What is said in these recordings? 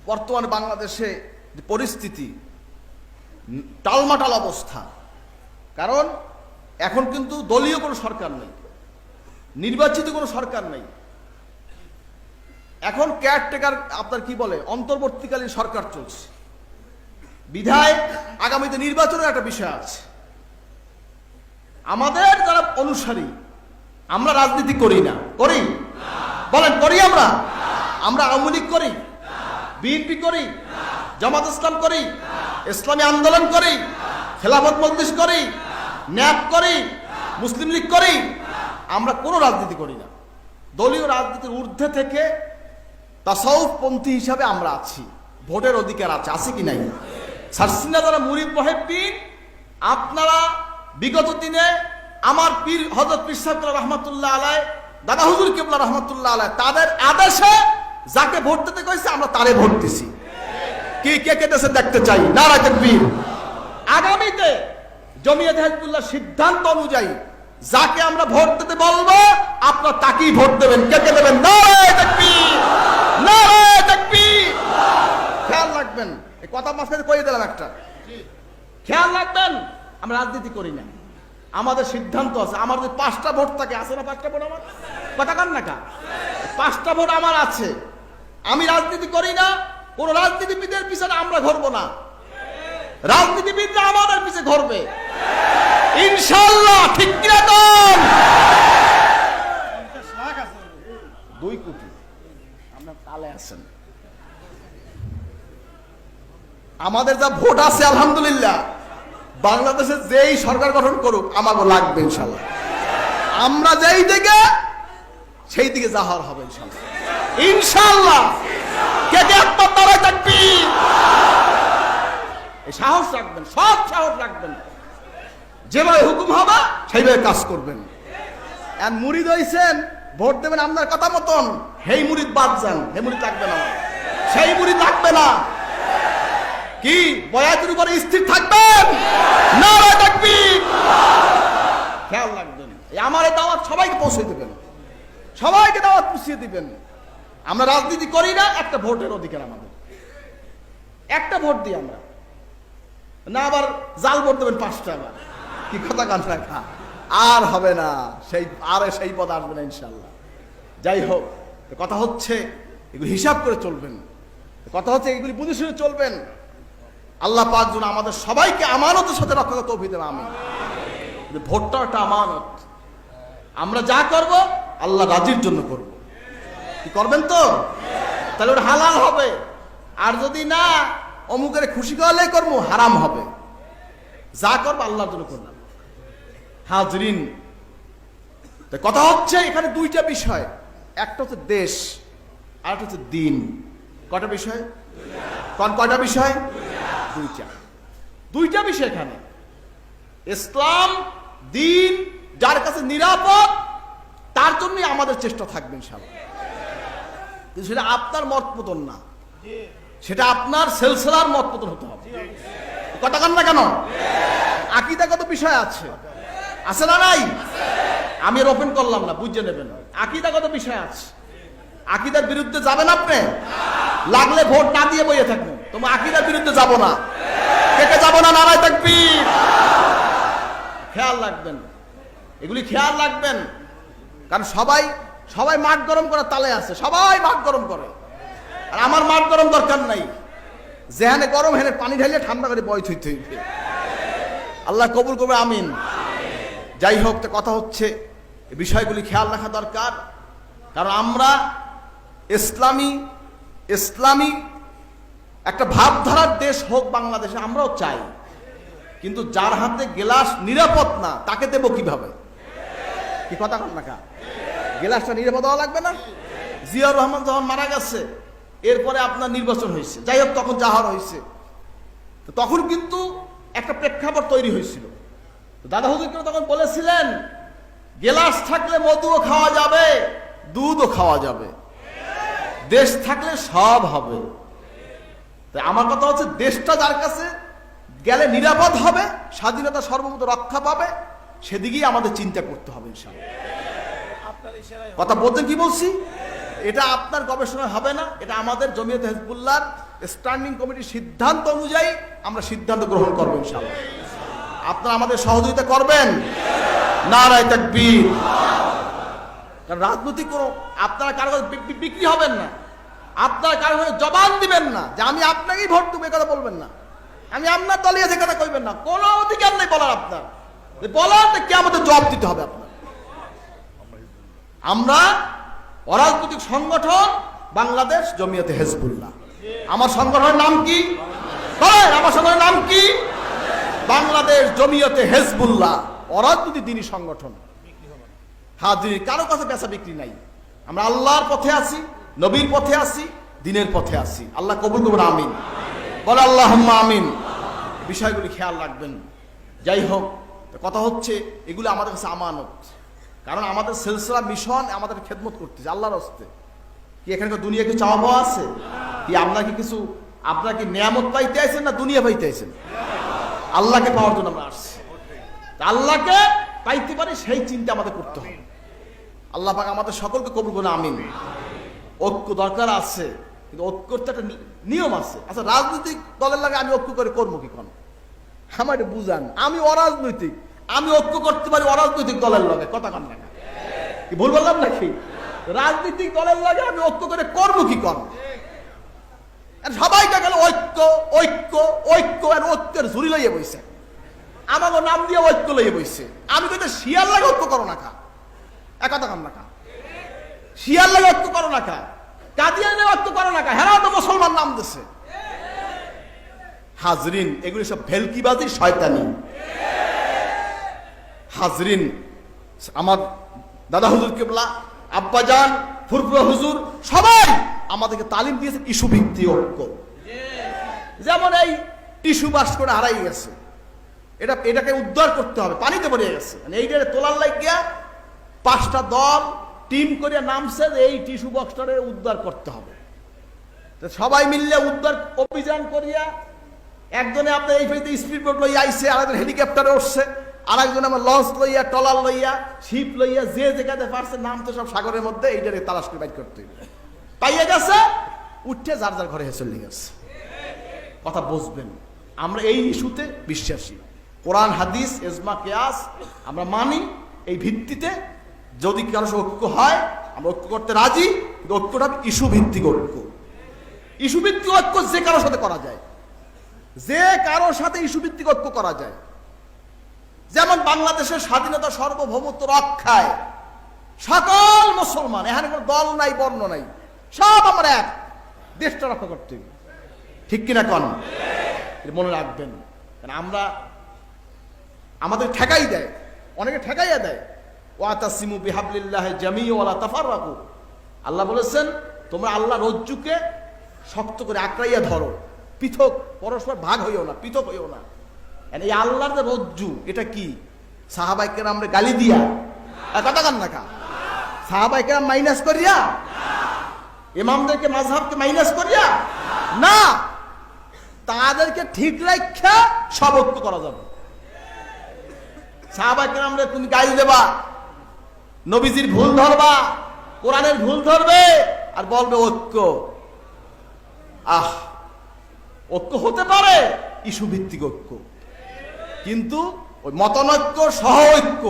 বর্তমানে বাংলাদেশে যে পরিস্থিতি, টালমাটাল অবস্থা। কারণ এখন কিন্তু দলীয় কোনো সরকার নেই, নির্বাচিত কোনো সরকার নেই। এখন কেয়ারটেকার, আপনার কি বলে, অন্তর্বর্তীকালীন সরকার চলছে। বিধায় আগামীতে নির্বাচনের একটা বিষয় আছে। আমাদের যারা অনুসারী, আমরা রাজনীতি করি না, করি? বলেন, করি? আমরা আওয়ামী লীগ করি, বিএনপি করি, জামাত ইসলাম করি, ইসলামী আন্দোলন করি, খেলাফত মজলিস করি, ন্যাপ করি, মুসলিম লীগ করি। আমরা কোনো রাজনীতি করি না। দলীয় রাজনীতির ঊর্ধ্বে থেকে তাসাউফপন্থী হিসাবে আমরা আছি। ভোটের অধিকার আছে কি নাই? সারসিনা যারা মুরিদ মুহিব্বিন, আপনারা বিগত দিনে আমার পীর হযরত পীর সাহেব রহমাতুল্লাহ আলাইহি, দাদা হুজুর কিবলা রহমাতুল্লাহ আলাইহি, তাদের আদেশে যাকে ভোট দিতে কইছে আমরা তারে ভোট দিছি। কি কে কে দেশে দেখতে চাই? নারায়ে তাকবীর। আগামীতে জমিয়ত হিজবুল্লাহ সিদ্ধান্ত অনুযায়ী যাকে আমরা ভোট দিতে বলবো আপনারা তাকেই ভোট দেবেন। কে কে দেবেন? নারায়ে তাকবীর, নারায়ে তাকবীর। খেয়াল রাখবেন, এই কথা মাঝখানে কইয়ে দিলাম একটা, খেয়াল রাখবেন। আমরা রাজনীতি করি না, আমাদের সিদ্ধান্ত আছে। আমার যদি 5টা ভোট থাকে, আছে না 5টা ভোট? আমার কথা কান না কা, 5টা ভোট আমার আছে। আমি রাজনীতি করি না, কোন রাজনীতিবিদের পিছনে আমরা ঘুরবো না, রাজনীতিবিদরা আমাদের পিছে ঘুরবে ইনশাআল্লাহ। ঠিক কি না? 2 কোটি আমরা কালে আছেন। আমাদের যা ভোট আছে আলহামদুলিল্লাহ, বাংলাদেশে যেই সরকার গঠন করুক আমাকে লাগবে ইনশাআল্লাহ। আমরা যেই দিকে সেই দিকে যাওয়ার হবে ইনশাআল্লাহ, ইনশাআল্লাহ। কে কে আপনার নারায়ে তাকবীর? এই সাহস রাখবেন, সব সাহস রাখবেন। যেভাবে হুকুম হবে সেইভাবে কাজ করবেন। আর মুরিদ হইছেন, ভোট দেবেন আপনার কথা মতন, সেই মুরিদ বাদ যান, সেই মুরিদ লাগবে না, সেই মুরিদ লাগবে না। কি বয়াতের উপরে স্থির থাকবেন? নারায়ে তাকবীর। খেয়াল রাখবেন, আমার এই দাওয়াত সবাইকে পৌঁছে দেবেন, সবাইকে দাওয়াত পৌঁছে দিবেন। আমরা রাজনীতি করি না, একটা ভোটের অধিকার আমাদের, একটা ভোট দিই আমরা না। আবার জাল ভোট দেবেন 5টা, আবার কি কথা কান রাখা আর হবে না, সেই পদ আসবে না ইনশাআল্লাহ। যাই হোক, কথা হচ্ছে এগুলি হিসাব করে চলবেন, কথা হচ্ছে এগুলি বুঝে শুনে চলবেন। আল্লাহ পাক যেন আমাদের সবাইকে আমানতের সাথে রক্ষা করতে তৌফিক দেন, আমিন। ভোটটা একটা আমানত, আমরা যা করব আল্লাহ রাজির জন্য করব। কি করবেন তো? তাহলে ওটা হালাল হবে। আর যদি না, অমুকের খুশি করলে করবো, হারাম হবে। যা করবো আল্লাহর জন্য করলাম। হাজরিন, কথা হচ্ছে এখানে 2টা বিষয়, একটা হচ্ছে দেশ আর একটা হচ্ছে দিন। কয়টা বিষয়? কয়টা বিষয়? 2টা বিষয় এখানে। ইসলাম, দিন যার কাছে নিরাপদ তার জন্যই আমাদের চেষ্টা থাকবে ইনশাআল্লাহ। কিন্তু সেটা আপনার মত মতন না, সেটা আপনার সেলসেলার মত মতন হতে হবে। কথা কান না কেন? আকীদাগত বিষয় আছে, আছে না নাই? আমি আর ওপেন করলাম না, বুঝে নেবেন। আকীদাগত বিষয় আছে, আকীদার বিরুদ্ধে যাবেন আপনি, লাগলে ভোট না দিয়ে বইয়ে থাকবেন, তোমার আকীদার বিরুদ্ধে যাব না। কে যাব না? নারায়ে তাকবীর। খেয়াল রাখবেন, এগুলি খেয়াল রাখবেন। কারণ সবাই মাঠ গরম করার তালে আছে, সবাই মাঠ গরম করে। আর আমার মাঠ গরম দরকার নাই, যেখানে গরম হেনে পানি ঢালিয়ে ঠান্ডা করে বয় থইতে হইবে। আল্লাহ কবুল করবে, আমিন। যাই হোক, তো কথা হচ্ছে এই বিষয়গুলি খেয়াল রাখা দরকার। কারণ আমরা ইসলামী একটা ভাবধারার দেশ হোক বাংলাদেশে, আমরাও চাই। কিন্তু যার হাতে গ্লাস নিরাপদ না, তাকে দেব কিভাবে? কি কথা কন না কা? গ্লাসটা নিরাপদ হওয়া লাগবে না? জিয়াউর রহমান যখন মারা গেছে, এরপরে আপনার নির্বাচন হয়েছে, যাই হোক, তখন যাহার হয়েছে, তখন কিন্তু একটা প্রেক্ষাপট তৈরি হয়েছিল। দাদা হুজুর তখন বলেছিলেন, গ্লাস থাকলে মধুও খাওয়া যাবে, দুধও খাওয়া যাবে, দেশ থাকলে সব হবে। তাই আমার কথা হচ্ছে, দেশটা যার কাছে গেলে নিরাপদ হবে, স্বাধীনতা সর্বমত রক্ষা পাবে, সেদিকেই আমাদের চিন্তা করতে হবে ইনশাআল্লাহ। কথা বলতেন কি বলছি? এটা আপনার গবেষণা হবে না, এটা আমাদের জমিয়ত হিজবুল্লাহর স্ট্যান্ডিং কমিটির সিদ্ধান্ত অনুযায়ী আমরা সিদ্ধান্ত গ্রহণ করবো ইনশাআল্লাহ। আপনারা আমাদের সহযোগিতা করবেন? নারায়ে তাকবীর। কারণ রাজনৈতিক কোনো আপনারা কারো বিক্রি হবেন না, আপনারা কারো জবান দিবেন না যে আমি আপনাকেই ভোট দেবো, কথা বলবেন না। আমি আপনার দলে আছে কথা কইবেন না, কোনো অধিকার নেই বলার। আপনার বলার কে আমাদের জবাব দিতে হবে আপনার। আমরা অরাজনৈতিক সংগঠন বাংলাদেশ জমিয়তে হিজবুল্লাহ। আমার সংগঠনের নাম কি? আমার সংগঠনের নাম কি? বাংলাদেশ জমিয়তে হিজবুল্লাহ, অরাজনৈতিক দ্বীনি সংগঠন। হাজির কারো কাছে বেচা বিক্রি নাই। আমরা আল্লাহর পথে আছি, নবীর পথে আছি, দ্বীনের পথে আছি। আল্লাহ কবুল করুন, আমিন বলে আল্লাহুম্মা আমিন। বিষয়গুলি খেয়াল রাখবেন। যাই হোক, কথা হচ্ছে এগুলো আমাদের কাছে আমানত। কারণ আমাদের সিলসিলা মিশন আমাদের খেদমত করতেছে আল্লাহর হস্তে। কি এখানে দুনিয়া কি চাওয়া পাওয়া আছে? কি আপনার কি কিছু, আপনার কি নিয়ামত পাইতে আছেন না দুনিয়া পাইতে আছেন? আল্লাহকে পাওয়ার জন্য আমরা আসছি। আল্লাহকে পাইতে পারি সেই চিন্তা আমাদের করতে হবে। আল্লাহ পাক আমাদের সকলকে কবুল করুন, আমিন। ঐক্য দরকার আছে, কিন্তু ঐক্যর তো একটা নিয়ম আছে। আচ্ছা, রাজনৈতিক দলের লাগে আমি ঐক্য করে করবো কি? কোন আমার এটা বুঝান। আমি অরাজনৈতিক, আমি ঐক্য করতে পারি অরাজনৈতিক দলের লগে, কথা কান না কি ভুল বললাম নাকি? রাজনৈতিক দলের লাগে আমি ঐক্য করে করবো কি? কোন সবাইকে গেল ঐক্য ঐক্য ঐক্য, আর ঐক্যের ঝুড়ি লইয়ে বইছে, আমাকে নাম দিয়ে ঐক্য লইয়ে বইছে। আমি কিন্তু শিয়ার লাগে ঐক্য করো না খা, একথা কান না খা। শিয়ার লাগে ঐক্য করো না খা, কাদিয়ানে ঐক্য করো না খা, হেরাও তো মুসলমান নাম দিছে। হাজরিন, এগুলি সব ভেলকিবাজি, শয়তানি। হাজরিন, আমার দাদা হুজুর কেবলা, আব্বাজান, ফুরফুরা হুজুর সবাই আমাদেরকে তালিম দিয়েছে ইস্যু ভিত্তিক ঐক্য। যেমন এই টিস্যু বাস করে হারাই গেছে, এটাকে উদ্ধার করতে হবে, পানিতে পড়ে গেছে। এইটারে তোলার লাগিয়া 5টা দল টিম করিয়া নামছে যে এই টিস্যু বক্সটারে উদ্ধার করতে হবে। সবাই মিললে উদ্ধার অভিযান করিয়া, একজনে আপনার এই ফেরিতে স্পিড বোট লইয়া আইসে, আরেকজন হেলিকপ্টারে উঠছে, আরেকজন আমার লঞ্চ লইয়া, ট্রলার লইয়া, শিপ লইয়া, যে যেখানে পারছে নামতে সব সাগরের মধ্যে এইটারে তালাশ করে বাইর করতে পাইয়া গেছে, উঠে যার যার ঘরে চলে গেছে। কথা বুঝবেন, আমরা এই ইস্যুতে বিশ্বাসী। কোরআন হাদিস ইজমা কিয়াস আমরা মানি। এই ভিত্তিতে যদি কারো ঐক্য হয় আমরা ঐক্য করতে রাজি, কিন্তু ঐক্যটা ইস্যু ভিত্তিক ঐক্য। ইস্যু ভিত্তিক ঐক্য যে কারোর সাথে করা যায়, যে কারোর সাথে ইস্যু ভিত্তিক ঐক্য করা যায়। যেমন বাংলাদেশের স্বাধীনতা সার্বভৌমত্ব রক্ষায় সকল মুসলমান, এখানে কোনো দল নাই, বর্ণ নাই, সব আমরা এক, দেশটা রক্ষা করতে হবে। ঠিক কিনা কন? মনে রাখবেন, কারণ আমরা আমাদের ঠেকাই দেয়, অনেকে ঠেকাইয়া দেয়। ওয়াতাসিমু বিহাবলিল্লাহি জামিআ ওয়া লা তাফাররাকু। আল্লাহ বলেছেন তোমরা আল্লাহ রজ্জুকে শক্ত করে আঁকড়াইয়া ধরো, পৃথক পরস্পর ভাগ হইও না, পৃথক হইও না। এই আল্লাহর যে রজ্জু, এটা কি সাহাবায়ে কেরাম আমরা গালি দিয়া কথা কান না কা? সাহাবায়ে কেরাম মাইনাস করিয়া, ইমামদেরকে মাযহাবকে মাইনাস করিয়া না, তাদেরকে ঠিক রাখা সব ঐক্য করা যাবে। সাহাবায়ে কেরামরে তুমি গালি দেবা, নবীজির ভুল ধরবা, কোরআনের ভুল ধরবে, আর বলবে ঐক্য। ঐক্য হতে পারে ইস্যু ভিত্তিক ঐক্য, কিন্তু ওই মতানৈক্য সহ ঐক্য,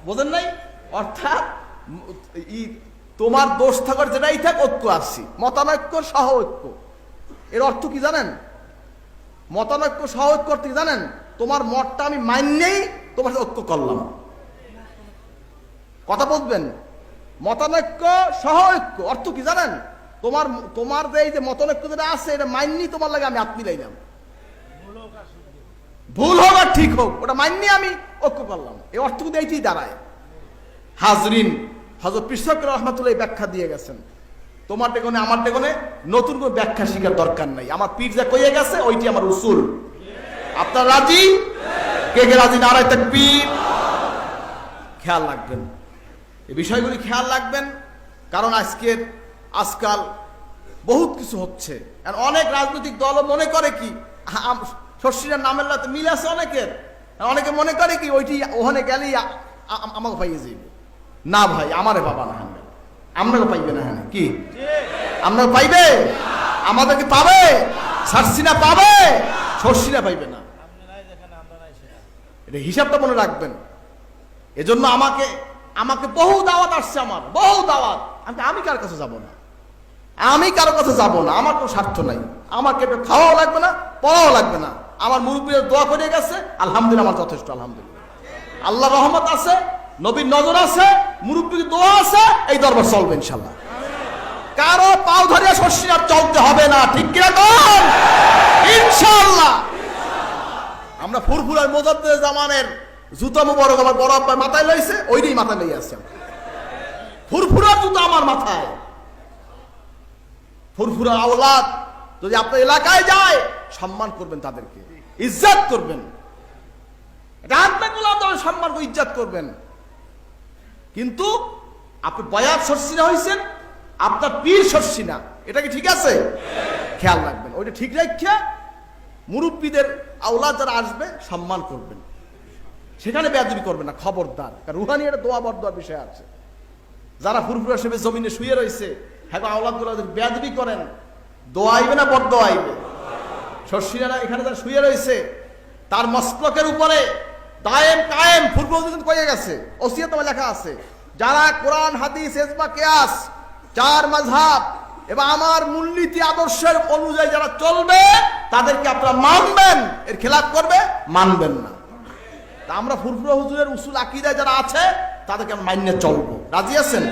বোঝেন নাই? অর্থাৎ তোমার দোষ থাকার যেটাই থাক, ঐক্য আসছি, মতানৈক্য সহ ঐক্য। এর অর্থ কি জানেন? মতানৈক্য সহ ঐক্য অর্থ কি জানেন? তোমার মতটা আমি মানলেই তোমার সাথে ঐক্য করলাম। কথা বলবেন, মতানৈক্য সহ ঐক্য অর্থ কি জানেন? তোমার যে মতানৈক্য যেটা আছে, এটা মাননি তোমার লাগে আমি হাত মিলাইলাম, ভুল হোক আর ঠিক হোক, ওটা মাননি আমি ঐক্য করলাম। এই অর্থ কিন্তু এইটাই দাঁড়ায়। হাজরিন, হযরত পীর সাহেব রাহমাতুল্লাহ ব্যাখ্যা দিয়ে গেছেন। তোমার টেকনে আমার টেকনে নতুন কোনো ব্যাখ্যা শিখার দরকার নাই। আমার পীর যা কইয়া গেছে ওইটি আমার উসুল। আপনার রাজি? কে কে রাজি? নারায়ে তাকবীর। খেয়াল রাখবেন এই বিষয়গুলি, খেয়াল রাখবেন। কারণ আজকাল বহুত কিছু হচ্ছে। অনেক রাজনৈতিক দল মনে করে কি শশীর নামের লাতে মিল আছে অনেকের, অনেকে মনে করে কি ওইটি ওখানে গেলেই আমাকে পাইয়ে যাইবে। না ভাই, আমারে পাবা না, আপনাকে পাইবে না। কি আপনাকে পাইবে? আমাদেরকে পাবে? সারসিনা পাবে? সরসিনা পাইবে না। এটা হিসাবটা মনে রাখবেন। এজন্য আমাকে বহু দাওয়াত আসছে, আমার বহু দাওয়াত। আমি কার কাছে যাব না, আমি কারো কাছে যাব না। আমার কোনো স্বার্থ নাই, আমাকে খাওয়াও লাগবে না, পড়াও লাগবে না। আমার মুরব্বীরা দোয়া করে গেছে, আলহামদুলিল্লাহ, আমার যথেষ্ট। আলহামদুলিল্লাহ, আল্লাহ রহমত আছে, নবীর নজর আছে, মুরব্বীর দোয়া আছে, এই দরবার চলবে ইনশাল্লাহ। কারো পাও ধরিয়া শস্যির আর চলতে হবে না, ঠিক কিনা কোন? ইনশাআল্লাহ। আমরা ফুরফুরার মুজাদ্দিদ জামানের জুতা মুবারক আমার বড় আব্বা মাথায় লইছে, ওইটাই মাথায় লই আসছে। ফুরফুরার জুতা আমার মাথায়। ফুরফুরার আওলাদ যদি আপনার এলাকায় যায়, সম্মান করবেন, তাদেরকে ইজ্জত করবেন। সম্মান করে ইজ্জত করবেন। কিন্তু আপনি বয়াত শস্যিনা হয়েছেন, আপনার পীর শস্যিনা, এটা কি ঠিক আছে? খেয়াল রাখবেন, ওইটা ঠিক রাখা মুরব্বীদের আওলাদ যারা আসবে সম্মান করবেন, সেখানে বেয়াদবি করবেন না, খবরদার। কারণ রুহানি একটা দোয়া বরদোয়ার বিষয় আছে। যারা ফুরফুরা হিসেবে জমিনে শুয়ে রয়েছে, হ্যাঁ আওলাদগুলো বেয়াদবি করেন, দোয়া আইবে না বরদোয়া আইবে? শস্যিনারা এখানে যারা শুয়ে রয়েছে, তার মস্তকের উপরে দায়েম কায়েম ফুরফুরা কয়ে গেছে, ওসিয়তনামা লেখা আছে, যারা কোরআন হাদিস ইজমা কিয়াস চার মাযহাব এবং আমার মূলনীতি আদর্শের অনুযায়ী যারা চলবে, তাদেরকে আপনারা মানবেন, এর খেলাফ করবে মানবেন না। তা আমরা ফুরফুরা হুজুরের উসুল আকীদায় যারা আছে, তাদেরকে আমরা মাইনে চলবো, রাজি আছেন?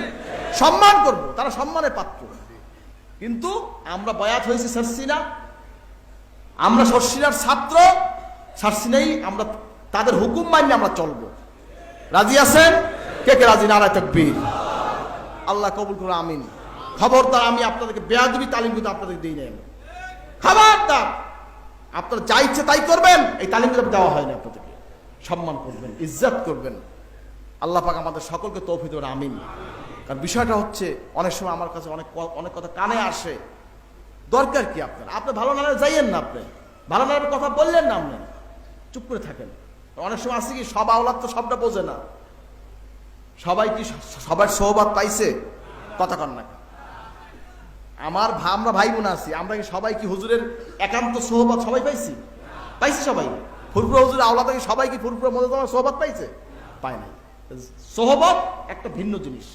সম্মান করব, তারা সম্মানের পাত্র। কিন্তু আমরা বয়াত হয়েছি সারসিনা, আমরা শর্ষিনার ছাত্র, সারসিনাই আমরা, তাদের হুকুম মাইনে আমরা চলবো, রাজি আছেন? কে কে রাজি? নারায়ে তাকবীর। আল্লাহ কবুল করুন, আমিন। খবরদার, আমি আপনাদেরকে বেয়াদবি তালিম কিন্তু আপনাদের দিই নাই। খবরদার, আপনারা যা ইচ্ছে তাই করবেন, এই তালিম কিন্তু দেওয়া হয়নি আপনাদেরকে। সম্মান করবেন, ইজ্জত করবেন। আল্লাহ পাক আমাদের সকলকে তৌফিক দেন, আমিন। কারণ বিষয়টা হচ্ছে, অনেক সময় আমার কাছে অনেক কথা কানে আসে, দরকার কি আপনার? আপনি ভালো না যাইয়েন না, আপনি ভালো না কথা বললেন না, আপনি চুপ করে থাকেন। অনেক সময় আছে কি, সব আওলাদ তো সবটা বোঝে না। সবাই কি সবার সোহবত পাইছে? কথা কন না। আমরা ভাই বোন আছি, আমরা কি সবাই কি হুজুরের একান্ত সোহবত সবাই পাইছি? পাইছি সবাই? ফুরফুরা হুজুরের আওলাদ সবাই কি ফুরফুরা মোজাদ্দেদ সোহবত পাইছে? পায় নাই। সোহবত একটা ভিন্ন জিনিস।